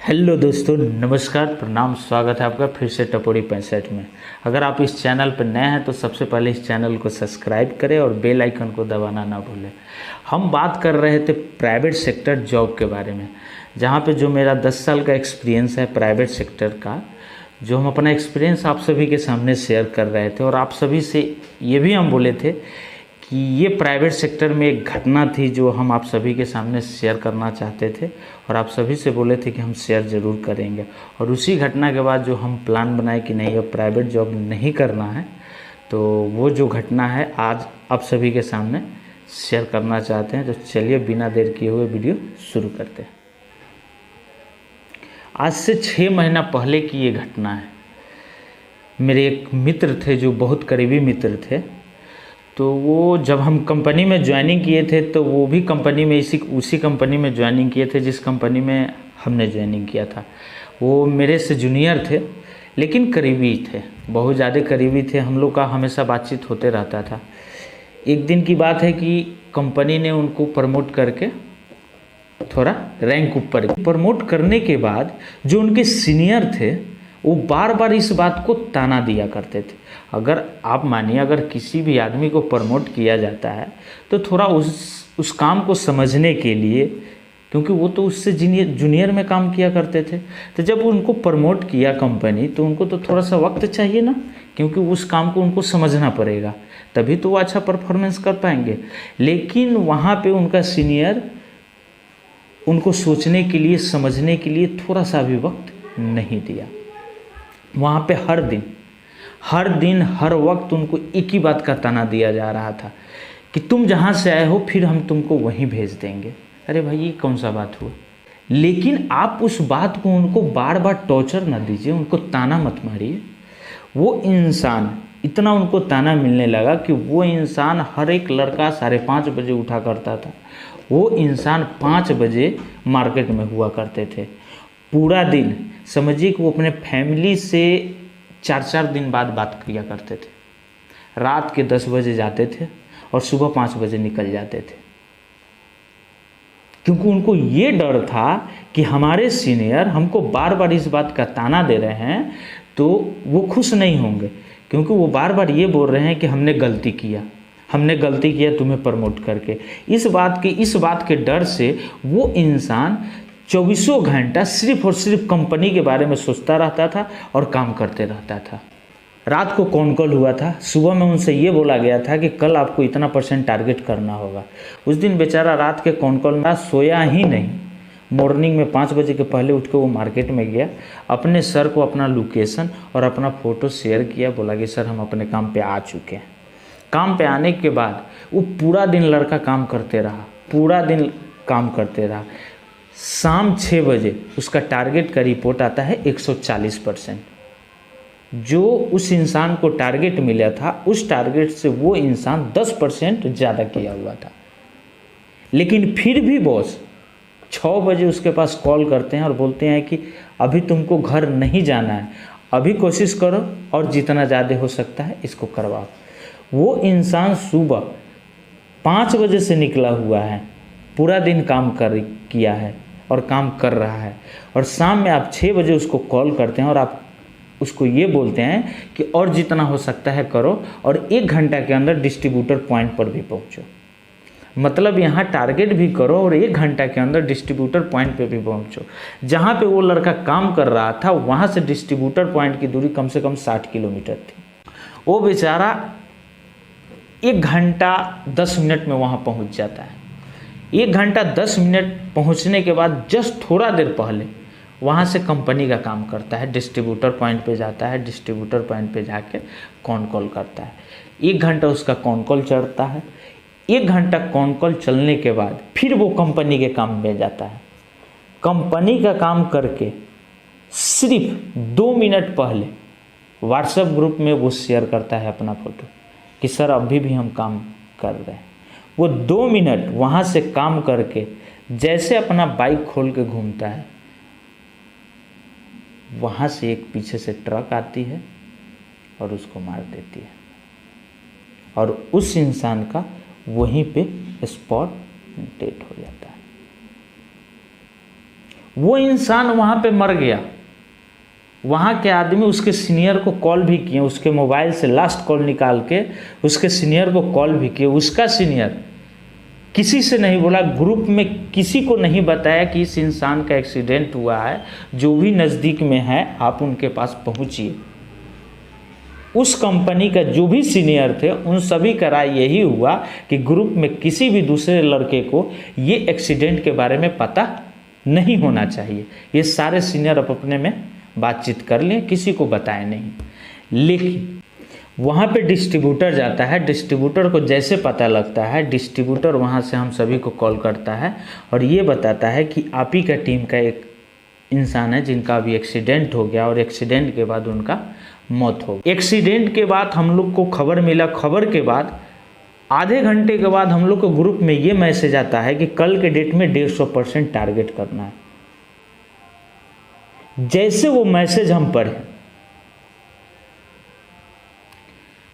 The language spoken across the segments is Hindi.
हेलो दोस्तों, नमस्कार, प्रणाम, स्वागत है आपका फिर से टपोरी 65 में। अगर आप इस चैनल पर नए हैं तो सबसे पहले इस चैनल को सब्सक्राइब करें और बेल आइकन को दबाना ना भूलें। हम बात कर रहे थे प्राइवेट सेक्टर जॉब के बारे में, जहां पे जो मेरा 10 साल का एक्सपीरियंस है प्राइवेट सेक्टर का, जो हम अपना एक्सपीरियंस आप सभी के सामने शेयर कर रहे थे। और आप सभी से ये भी हम बोले थे कि ये प्राइवेट सेक्टर में एक घटना थी जो हम आप सभी के सामने शेयर करना चाहते थे, और आप सभी से बोले थे कि हम शेयर ज़रूर करेंगे। और उसी घटना के बाद जो हम प्लान बनाए कि नहीं, अब प्राइवेट जॉब नहीं करना है, तो वो जो घटना है आज आप सभी के सामने शेयर करना चाहते हैं। तो चलिए बिना देर किए हुए वीडियो शुरू करते हैं। आज से 6 महीना पहले की ये घटना है। मेरे एक मित्र थे जो बहुत करीबी मित्र थे, तो वो जब हम कंपनी में ज्वाइनिंग किए थे तो वो भी कंपनी में उसी कंपनी में ज्वाइनिंग किए थे जिस कंपनी में हमने ज्वाइनिंग किया था। वो मेरे से जूनियर थे लेकिन करीबी थे, बहुत ज़्यादा करीबी थे। हम लोग का हमेशा बातचीत होते रहता था। एक दिन की बात है कि कंपनी ने उनको प्रमोट करके थोड़ा रैंक ऊपर प्रमोट करने के बाद जो उनके सीनियर थे वो बार बार इस बात को ताना दिया करते थे। अगर आप मानिए, अगर किसी भी आदमी को प्रमोट किया जाता है तो थोड़ा उस काम को समझने के लिए, क्योंकि वो तो उससे जूनियर में काम किया करते थे, तो जब उनको प्रमोट किया कंपनी तो उनको तो थोड़ा सा वक्त चाहिए ना, क्योंकि उस काम को उनको समझना पड़ेगा, तभी तो वो अच्छा परफॉर्मेंस कर पाएंगे। लेकिन वहाँ पे उनका सीनियर उनको सोचने के लिए, समझने के लिए थोड़ा सा भी वक्त नहीं दिया। वहाँ पे हर दिन हर वक्त उनको एक ही बात का ताना दिया जा रहा था कि तुम जहाँ से आए हो फिर हम तुमको वहीं भेज देंगे। अरे भाई, ये कौन सा बात हुआ? लेकिन आप उस बात को उनको बार बार टॉर्चर ना दीजिए, उनको ताना मत मारिए। वो इंसान इतना उनको ताना मिलने लगा कि वो इंसान, हर एक लड़का 5:30 बजे उठा करता था, वो इंसान 5 बजे मार्केट में हुआ करते थे। पूरा दिन समझिए कि वो अपने फैमिली से 4-4 दिन बाद बात किया करते थे। रात के 10 बजे जाते थे और सुबह 5 बजे निकल जाते थे, क्योंकि उनको ये डर था कि हमारे सीनियर हमको बार बार इस बात का ताना दे रहे हैं तो वो खुश नहीं होंगे, क्योंकि वो बार बार ये बोल रहे हैं कि हमने गलती किया तुम्हें प्रमोट करके। इस बात के डर से वो इंसान 24 घंटा सिर्फ और सिर्फ कंपनी के बारे में सोचता रहता था और काम करते रहता था। रात को कॉन कॉल हुआ था, सुबह में उनसे ये बोला गया था कि कल आपको इतना % टारगेट करना होगा। उस दिन बेचारा रात के कॉन कॉल में सोया ही नहीं। मॉर्निंग में 5 बजे के पहले उठ के वो मार्केट में गया, अपने सर को अपना लोकेशन और अपना फ़ोटो शेयर किया, बोला कि सर हम अपने काम पे आ चुके हैं। काम पे आने के बाद वो पूरा दिन लड़का काम करते रहा। शाम 6 बजे उसका टारगेट का रिपोर्ट आता है 140%। जो उस इंसान को टारगेट मिला था उस टारगेट से वो इंसान 10% ज़्यादा किया हुआ था। लेकिन फिर भी बॉस 6 बजे उसके पास कॉल करते हैं और बोलते हैं कि अभी तुमको घर नहीं जाना है, अभी कोशिश करो और जितना ज़्यादा हो सकता है इसको करवाओ। वो इंसान सुबह 5 बजे से निकला हुआ है, पूरा दिन काम किया है और काम कर रहा है, और शाम में आप 6 बजे उसको कॉल करते हैं और आप उसको ये बोलते हैं कि और जितना हो सकता है करो और 1 घंटा के अंदर डिस्ट्रीब्यूटर पॉइंट पर भी पहुंचो। मतलब यहाँ टारगेट भी करो और 1 घंटा के अंदर डिस्ट्रीब्यूटर पॉइंट पे भी पहुंचो। जहाँ पे वो लड़का काम कर रहा था वहाँ से डिस्ट्रीब्यूटर पॉइंट की दूरी कम से कम 60 किलोमीटर थी। वो बेचारा 1 घंटा 10 मिनट में वहाँ पहुँच जाता है। 1 घंटा 10 मिनट पहुंचने के बाद जस्ट थोड़ा देर पहले वहाँ से कंपनी का काम करता है, डिस्ट्रीब्यूटर पॉइंट पे जाता है, डिस्ट्रीब्यूटर पॉइंट पे जाके कॉन कॉल करता है। 1 घंटा उसका कॉन कॉल चलता है। 1 घंटा कॉन कॉल चलने के बाद फिर वो कंपनी के काम में जाता है। कंपनी का काम करके सिर्फ 2 मिनट पहले व्हाट्सएप ग्रुप में वो शेयर करता है अपना फ़ोटो कि सर अभी भी हम काम कर रहे हैं। वो 2 मिनट वहाँ से काम करके जैसे अपना बाइक खोल के घूमता है, वहाँ से एक पीछे से ट्रक आती है और उसको मार देती है, और उस इंसान का वहीं पे स्पॉट डेथ हो जाता है। वो इंसान वहाँ पे मर गया। वहाँ के आदमी उसके सीनियर को कॉल भी किए, उसके मोबाइल से लास्ट कॉल निकाल के उसके सीनियर को कॉल भी किए। उसका सीनियर किसी से नहीं बोला, ग्रुप में किसी को नहीं बताया कि इस इंसान का एक्सीडेंट हुआ है, जो भी नज़दीक में है आप उनके पास पहुँचिए। उस कंपनी का जो भी सीनियर थे उन सभी का राय यही हुआ कि ग्रुप में किसी भी दूसरे लड़के को ये एक्सीडेंट के बारे में पता नहीं होना चाहिए। ये सारे सीनियर अपने में बातचीत कर लें, किसी को बताएं नहीं। लेकिन वहाँ पे डिस्ट्रीब्यूटर जाता है, डिस्ट्रीब्यूटर को जैसे पता लगता है, डिस्ट्रीब्यूटर वहाँ से हम सभी को कॉल करता है और ये बताता है कि आप ही का टीम का एक इंसान है जिनका अभी एक्सीडेंट हो गया और एक्सीडेंट के बाद उनका मौत हो गई। एक्सीडेंट के बाद हम लोग को खबर मिला, खबर के बाद आधे घंटे के बाद हम लोग को ग्रुप में ये मैसेज आता है कि कल के डेट में 150% टारगेट करना है। जैसे वो मैसेज हम पढ़े,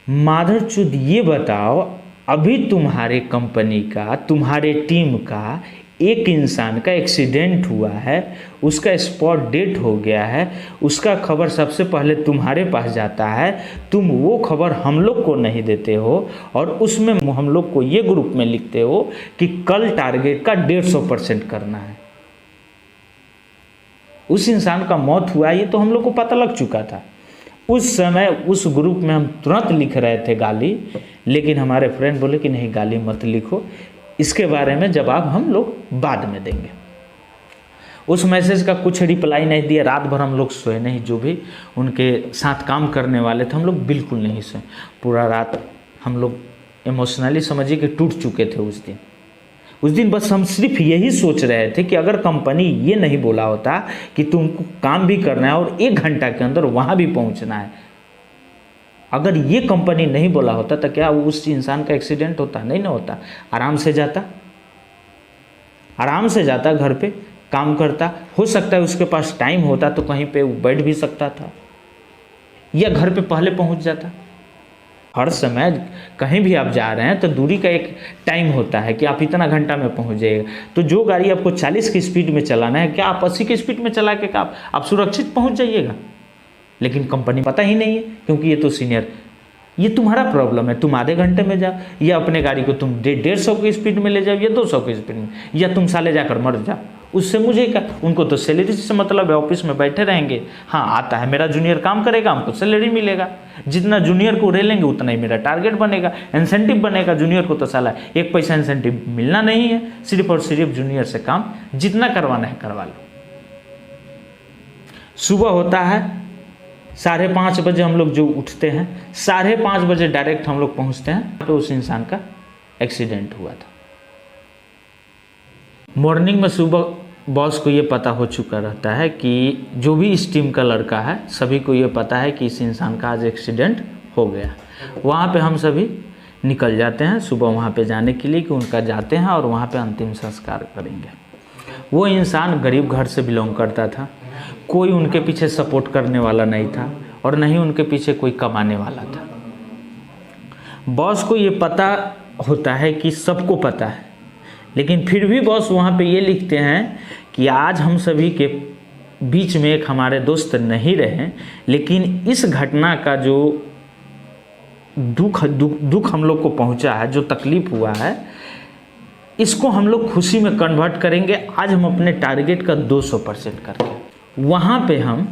माधरचूद ये बताओ, अभी तुम्हारे कंपनी का, तुम्हारे टीम का एक इंसान का एक्सीडेंट हुआ है, उसका स्पॉट डेट हो गया है, उसका खबर सबसे पहले तुम्हारे पास जाता है, तुम वो खबर हम लोग को नहीं देते हो और उसमें हम लोग को ये ग्रुप में लिखते हो कि कल टारगेट का 150% करना है। उस इंसान का मौत हुआ ये तो हम लोग को पता लग चुका था। उस समय उस ग्रुप में हम तुरंत लिख रहे थे गाली, लेकिन हमारे फ्रेंड बोले कि नहीं गाली मत लिखो, इसके बारे में जवाब हम लोग बाद में देंगे। उस मैसेज का कुछ रिप्लाई नहीं दिया। रात भर हम लोग सोए नहीं, जो भी उनके साथ काम करने वाले थे हम लोग बिल्कुल नहीं सोए। पूरा रात हम लोग इमोशनली समझिए कि टूट चुके थे उस दिन बस हम सिर्फ यही सोच रहे थे कि अगर कंपनी ये नहीं बोला होता कि तुमको काम भी करना है और 1 घंटा के अंदर वहाँ भी पहुँचना है, अगर ये कंपनी नहीं बोला होता तो क्या उस इंसान का एक्सीडेंट होता? नहीं ना होता। आराम से जाता घर पे काम करता। हो सकता है उसके पास टाइम होता तो कहीं पे बैठ भी सकता था या घर पे पहले पहुंच जाता। हर समय कहीं भी आप जा रहे हैं तो दूरी का एक टाइम होता है कि आप इतना घंटा में पहुंच जाइएगा। तो जो गाड़ी आपको 40 की स्पीड में चलाना है, क्या आप 80 की स्पीड में चला के आप सुरक्षित पहुंच जाइएगा? लेकिन कंपनी पता ही नहीं है, क्योंकि ये तो सीनियर, ये तुम्हारा प्रॉब्लम है। तुम आधे घंटे में जाओ या अपने गाड़ी को तुम 150 की स्पीड में ले जाओ या 200 की स्पीड में, या तुम साले जाकर मर जाओ। उससे मुझे क्या, उनको तो सैलरी से मतलब है, ऑफिस में बैठे रहेंगे। हाँ आता है, मेरा जूनियर काम करेगा, हमको सैलरी मिलेगा, जितना जूनियर को रेलेंगे उतना ही मेरा टारगेट बनेगा, इंसेंटिव बनेगा। जूनियर को तो साला 1 पैसा इंसेंटिव मिलना नहीं है, सिर्फ और सिर्फ जूनियर से काम जितना करवाना है करवा लो। सुबह होता है 5:30 बजे हम लोग जो उठते हैं, 5:30 बजे डायरेक्ट हम लोग पहुंचते हैं तो उस इंसान का एक्सीडेंट हुआ था। मॉर्निंग में सुबह बॉस को ये पता हो चुका रहता है कि जो भी इस टीम का लड़का है, सभी को ये पता है कि इस इंसान का आज एक्सीडेंट हो गया। वहाँ पे हम सभी निकल जाते हैं सुबह वहाँ पे जाने के लिए कि उनका जाते हैं और वहाँ पे अंतिम संस्कार करेंगे। वो इंसान गरीब घर से बिलोंग करता था, कोई उनके पीछे सपोर्ट करने वाला नहीं था और नहीं उनके पीछे कोई कमाने वाला था। बॉस को ये पता होता है कि सबको पता है, लेकिन फिर भी बॉस वहाँ पे ये लिखते हैं कि आज हम सभी के बीच में एक हमारे दोस्त नहीं रहे, लेकिन इस घटना का जो दुख हम लोग को पहुँचा है, जो तकलीफ हुआ है, इसको हम लोग खुशी में कन्वर्ट करेंगे। आज हम अपने टारगेट का 200% करके वहाँ पे हम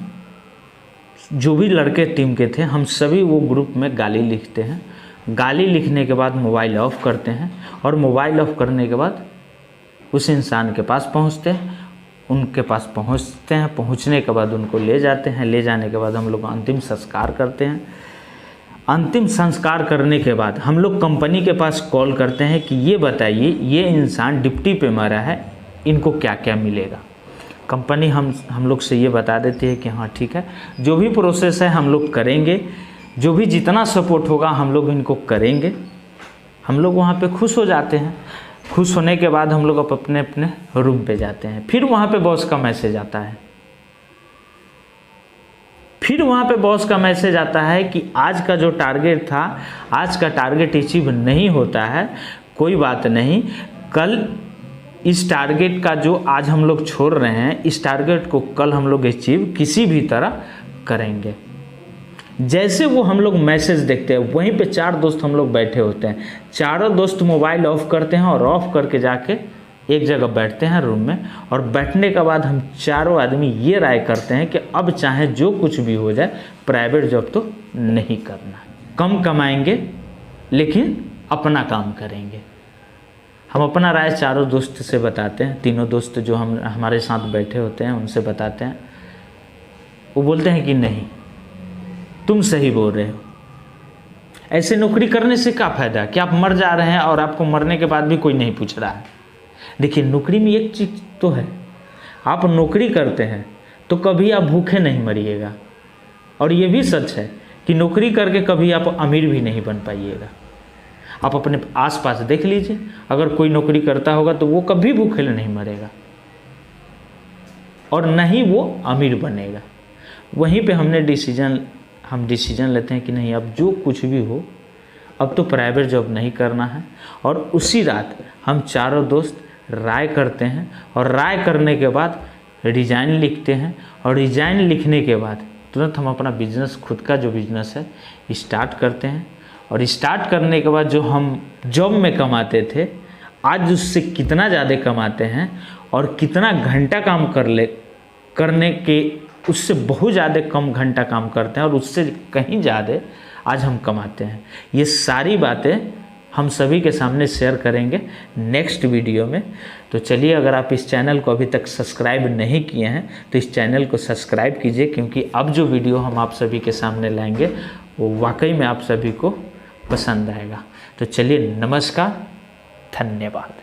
जो भी लड़के टीम के थे, हम सभी वो ग्रुप में गाली लिखते हैं। गाली लिखने के बाद मोबाइल ऑफ़ करते हैं और मोबाइल ऑफ़ करने के बाद उस इंसान के पास पहुंचते हैं। उनके पास पहुंचते हैं, पहुंचने के बाद उनको ले जाते हैं। ले जाने के बाद हम लोग अंतिम संस्कार करते हैं। अंतिम संस्कार करने के बाद हम लोग कंपनी के पास कॉल करते हैं कि ये बताइए, ये इंसान ड्यूटी पे मरा है, इनको क्या क्या मिलेगा। कंपनी हम लोग से ये बता देती है कि हाँ ठीक है, जो भी प्रोसेस है हम लोग करेंगे, जो भी जितना सपोर्ट होगा हम लोग इनको करेंगे। हम लोग वहाँ पे खुश हो जाते हैं। खुश होने के बाद हम लोग अपने अपने रूम पे जाते हैं। फिर वहाँ पे बॉस का मैसेज आता है। फिर वहाँ पे बॉस का मैसेज आता है कि आज का जो टारगेट था, आज का टारगेट अचीव नहीं होता है, कोई बात नहीं, कल इस टारगेट का जो आज हम लोग छोड़ रहे हैं, इस टारगेट को कल हम लोग अचीव किसी भी तरह करेंगे। जैसे वो हम लोग मैसेज देखते हैं, वहीं पे 4 दोस्त हम लोग बैठे होते हैं, चारों दोस्त मोबाइल ऑफ करते हैं और ऑफ करके जाके एक जगह बैठते हैं रूम में, और बैठने के बाद हम चारों आदमी ये राय करते हैं कि अब चाहे जो कुछ भी हो जाए प्राइवेट जॉब तो नहीं करना, कम कमाएंगे लेकिन अपना काम करेंगे। हम अपना राय चारों दोस्त से बताते हैं, तीनों दोस्त जो हमारे साथ बैठे होते हैं उनसे बताते हैं। वो बोलते हैं कि नहीं, तुम सही बोल रहे हो, ऐसे नौकरी करने से क्या फ़ायदा कि आप मर जा रहे हैं और आपको मरने के बाद भी कोई नहीं पूछ रहा है। देखिए, नौकरी में एक चीज़ तो है, आप नौकरी करते हैं तो कभी आप भूखे नहीं मरिएगा, और ये भी सच है कि नौकरी करके कभी आप अमीर भी नहीं बन पाइएगा। आप अपने आसपास देख लीजिए, अगर कोई नौकरी करता होगा तो वो कभी भूखे नहीं मरेगा और न ही वो अमीर बनेगा। वहीं पे हम डिसीजन लेते हैं कि नहीं, अब जो कुछ भी हो अब तो प्राइवेट जॉब नहीं करना है, और उसी रात हम चारों दोस्त राय करते हैं, और राय करने के बाद रिजाइन लिखते हैं, और रिजाइन लिखने के बाद तुरंत हम अपना बिजनेस, खुद का जो बिजनेस है, स्टार्ट करते हैं। और स्टार्ट करने के बाद जो हम जॉब में कमाते थे, आज उससे कितना ज़्यादा कमाते हैं, और कितना घंटा काम करने के उससे बहुत ज़्यादा कम घंटा काम करते हैं, और उससे कहीं ज़्यादा आज हम कमाते हैं। ये सारी बातें हम सभी के सामने शेयर करेंगे नेक्स्ट वीडियो में। तो चलिए, अगर आप इस चैनल को अभी तक सब्सक्राइब नहीं किए हैं तो इस चैनल को सब्सक्राइब कीजिए, क्योंकि अब जो वीडियो हम आप सभी के सामने लाएंगे वो वाकई में आप सभी को पसंद आएगा। तो चलिए, नमस्कार, धन्यवाद।